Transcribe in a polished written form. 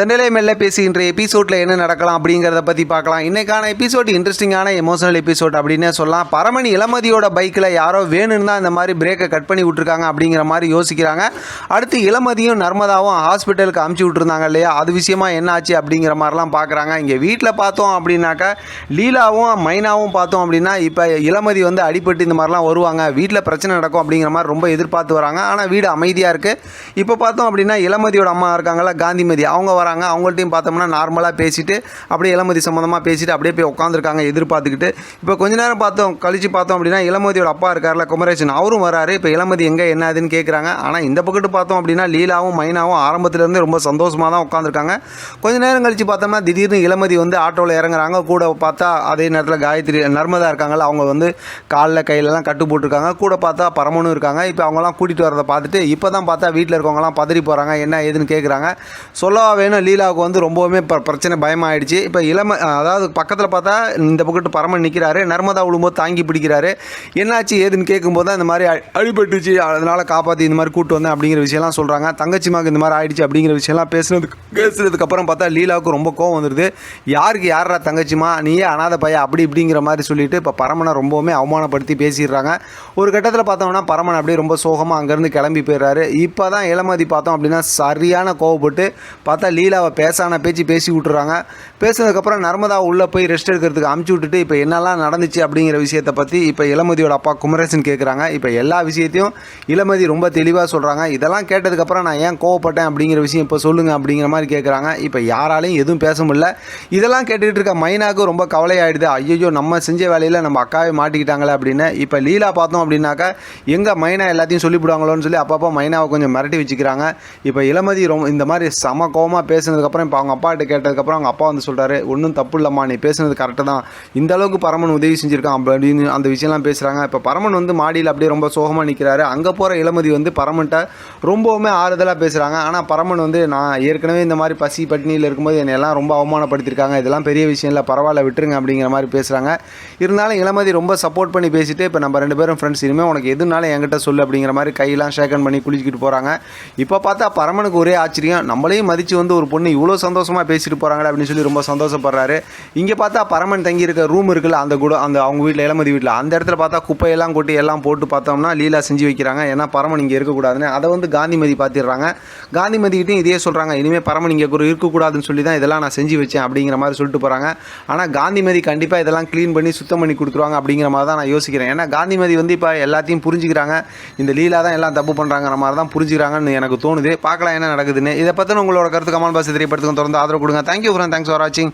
தண்டலை மெல்ல பேசுகின்ற எபிசோடில் என்ன நடக்கலாம் அப்படிங்கிறத பற்றி பார்க்கலாம். இன்றைக்கான எபிசோட் இன்ட்ரெஸ்டிங்கான எமோஷனல் எபிசோட் அப்படின்னே சொல்லலாம். பரமணி இளமதியோட பைக்கில் யாரோ வேணும்னு தான் இந்த மாதிரி பிரேக்கை கட் பண்ணி விட்ருக்காங்க அப்படிங்கிற மாதிரி யோசிக்கிறாங்க. அடுத்து இளமதியும் நர்மதாவும் ஹாஸ்பிட்டலுக்கு அமுச்சு விட்ருந்தாங்க இல்லையா, அது விஷயமா என்ன ஆச்சு அப்படிங்கிற மாதிரிலாம் பார்க்குறாங்க. இங்கே வீட்டில் பார்த்தோம் அப்படின்னாக்கா லீலாவும் மைனாவும் பார்த்தோம் அப்படின்னா இப்போ இளமதி வந்து அடிபட்டு இந்த மாதிரிலாம் வருவாங்க, வீட்டில் பிரச்சனை நடக்கும் அப்படிங்கிற மாதிரி ரொம்ப எதிர்பார்த்து வராங்க. ஆனால் வீடு அமைதியாக இருக்குது. இப்போ பார்த்தோம் அப்படின்னா இளமதியோட அம்மா இருக்காங்களா காந்திமதி, அவங்க வராங்க. அவங்கள்ட்டையும் பார்த்தோம்னா நார்மலாக பேசிட்டு அப்படியே இளமதி சம்மந்தமாக பேசிட்டு அப்படியே போய் உட்காந்துருக்காங்க எதிர்பார்த்துக்கிட்டு. இப்போ கொஞ்ச நேரம் கழிச்சு பார்த்தோம் அப்படின்னா இளமதியோட அப்பா இருக்கார்ல குமரேசன், அவரும் வராரு. இப்போ இளமதி எங்கே என்ன ஆகுதுன்னு கேட்குறாங்க. ஆனால் இந்த பக்கத்து பார்த்தோம் அப்படின்னா லீலாவும் மைனாவும் ஆரம்பத்துலேருந்து ரொம்ப சந்தோஷமாக தான் உட்காந்துருக்காங்க. கொஞ்ச நேரம் கழிச்சு பார்த்தோம்னா திடீர்னு இளமதி வந்து ஆட்டோவில் இறங்குறாங்க. கூட பார்த்தா அதே நேரத்தில் காயத்ரி நர்மதா இருக்காங்களா, அவங்க வந்து காலில் கையிலலாம் கட்டு போட்டிருக்காங்க. கூட பார்த்தா பரமனும் இருக்காங்க. இப்போ அவங்களாம் கூட்டிகிட்டு வரதை பார்த்துட்டு இப்போ தான் பார்த்தா வீட்டில் இருக்கவங்களாம் பதறி போகிறாங்க, என்ன ஏதுன்னு கேட்குறாங்க. சொல்லவா வேணும், லீலாவுக்கு வந்து ரொம்பவுமே பிரச்சனை பயமாயிடுச்சு. இப்போ அதாவது பக்கத்தில் பார்த்தா இந்த பக்கத்து பரமன் நிற்கிறாரு, நர்மதா விழும்போது தாங்கி பிடிக்கிறாரு. என்னாச்சு ஏதுன்னு கேட்கும்போது தான் இந்த மாதிரி அடிபட்டுச்சு, அதனால் காப்பாற்றி இந்த மாதிரி கூட்டு வந்தேன் அப்படிங்கிற விஷயம்லாம் சொல்கிறாங்க. தங்கச்சிமாக்கு இந்த மாதிரி ஆயிடுச்சு அப்படிங்கிற விஷயம்லாம் பேசுனதுக்கப்புறம் பார்த்தா லீலாவுக்கு ரொம்ப கோவம் வந்துடுது. யாருக்கு யாரா தங்கச்சிமா, நீயே அனாதை பையன் அப்படி இப்படிங்கிற மாதிரி சொல்லிட்டு இப்போ பரமனை ரொம்பவுமே அவமானப்படுத்தி பேசிடுறாங்க. ஒரு கட்டத்தில் பார்த்தோம்னா பரமன் அப்படியே ரொம்ப சோகமாக அங்கேருந்து கிளம்பி போயிடுறாரு. இப்போ தான் இளமதி பார்த்தோம் அப்படின்னா சரியான கோவப்பட்டு பார்த்தா லீலாவை பேசான பேச்சு பேசி விட்டுறாங்க. பேசுனதுக்கப்புறம் நர்மதா உள்ளே போய் ரெஸ்ட் எடுக்கிறதுக்கு அமுச்சு விட்டுட்டு இப்போ என்னெல்லாம் நடந்துச்சு அப்படிங்கிற விஷயத்தை பற்றி இப்போ இளமதியோட அப்பா குமரேசன் கேட்குறாங்க. இப்போ எல்லா விஷயத்தையும் இளமதி ரொம்ப தெளிவாக சொல்கிறாங்க. இதெல்லாம் கேட்டதுக்கப்புறம் நான் ஏன் கோவப்பட்டேன் அப்படிங்கிற விஷயம் இப்போ சொல்லுங்கள் அப்படிங்கிற மாதிரி கேட்குறாங்க. இப்போ யாராலையும் எதுவும் பேச முடியல. இதெல்லாம் கேட்டுக்கிட்டு இருக்க மைனாவுக்கு ரொம்ப கவலையாயிடுது. ஐயோ நம்ம செஞ்ச வேலையில் நம்ம அக்காவே மாட்டிக்கிட்டாங்களே அப்படின்னு. இப்போ லீலா பார்த்தோம் அப்படின்னாக்கா எங்கே மைனா எல்லாத்தையும் சொல்லிவிடுவாங்களோன்னு சொல்லி அப்பப்போ மைனாவை கொஞ்சம் மிரட்டி வச்சுக்கிறாங்க. இப்போ இளமதி ரொம்ப இந்த மாதிரி சம கோவமாக பேசுனதுக்கப்புறம் இப்போ அவங்க அப்பாட்ட கேட்டதுக்கப்புறம் அவங்க அப்பா வந்து சொல்கிறாரு, ஒன்றும் தப்பு இல்லைம்மா, நீ பேசுனது கரெக்டு தான், இந்த அளவுக்கு பரமன் உதவி செஞ்சுருக்கான் அப்படின்னு அந்த விஷயம்லாம் பேசுகிறாங்க. இப்போ பரமன் வந்து மாடியில் அப்படியே ரொம்ப சோகமாக நிற்கிறாரு. அங்கே போகிற இளமதி வந்து பரமன்ட்ட ரொம்பவுமே ஆறுதலாக பேசுகிறாங்க. ஆனால் பரமன் வந்து நான் ஏற்கனவே இந்த மாதிரி பசி பட்டினியில் இருக்கும்போது என்னை எல்லாம் ரொம்ப அவமானப்படுத்தியிருக்காங்க, இதெல்லாம் பெரிய விஷயம் இல்லை, பரவாயில்ல விட்டுருங்க அப்படிங்கிற மாதிரி பேசுகிறாங்க. இருந்தாலும் இளமதி ரொம்ப சப்போர்ட் பண்ணி பேசிட்டு இப்போ நம்ம ரெண்டு பேரும் ஃப்ரெண்ட்ஸ், இனிமேல் உனக்கு எதுனாலும் என்கிட்ட சொல்லு அப்படிங்கிற மாதிரி கையெல்லாம் ஷேக்கன் பண்ணி குளிச்சுக்கிட்டு போகிறாங்க. இப்போ பார்த்தா பரமனுக்கு ஒரே ஆச்சரியம், நம்மளையும் மதித்து வந்து ஒரு பொண்ணு இவ்வளோ சந்தோஷமாக பேசிட்டு போகிறாங்களே அப்படின்னு சொல்லி ரொம்ப சந்தோஷப்படுறாரு. இங்கே பார்த்தா பரமன் தங்கி இருக்க ரூம் இருக்குல்ல, அந்த அவங்க வீட்டில் இளமதி வீட்டில் அந்த இடத்துல பார்த்தா குப்பையெல்லாம் கொட்டி எல்லாம் போட்டு பார்த்தோம்னா லீலா செஞ்சு வைக்கிறாங்க. ஏன்னா பரமன் இங்கே இருக்கக்கூடாதுன்னு. அதை வந்து காந்திமதி பார்த்துடுறாங்க. காந்திமதிக்கிட்டையும் இதே சொல்கிறாங்க, இனிமேல் பரமன் இங்கே இருக்கக்கூடாதுன்னு சொல்லி தான் இதெல்லாம் நான் செஞ்சு வச்சேன் அப்படிங்கிற மாதிரி சொல்லிட்டு போகிறாங்க. ஆனால் காந்திமதி கண்டிப்பாக இதெல்லாம் க்ளீன் பண்ணி சுத்தம் பண்ணி கொடுத்துருவாங்க அப்படிங்கிற மாதிரி தான் நான் யோசிக்கிறேன். ஏன்னா காந்திமதி வந்து இப்போ எல்லாத்தையும் புரிஞ்சுக்கிறாங்க, இந்த லீலா தான் எல்லாம் தப்பு பண்ணுறாங்கிற மாதிரி தான் புரிஞ்சுக்கிறாங்கன்னு எனக்கு தோணுது. பார்க்கலாம் என்ன நடக்குதுன்னு. இதை பற்றின உங்களோட கருத்து கமெண்ட் பாக்ஸ் தெரியப்படுத்துங்க. தொடர்ந்து ஆதரவு கொடுங்க. தேங்க்யூ ஃப்ரெண்ட், தேங்க்ஸ் ஃபார் வாட்சிங்.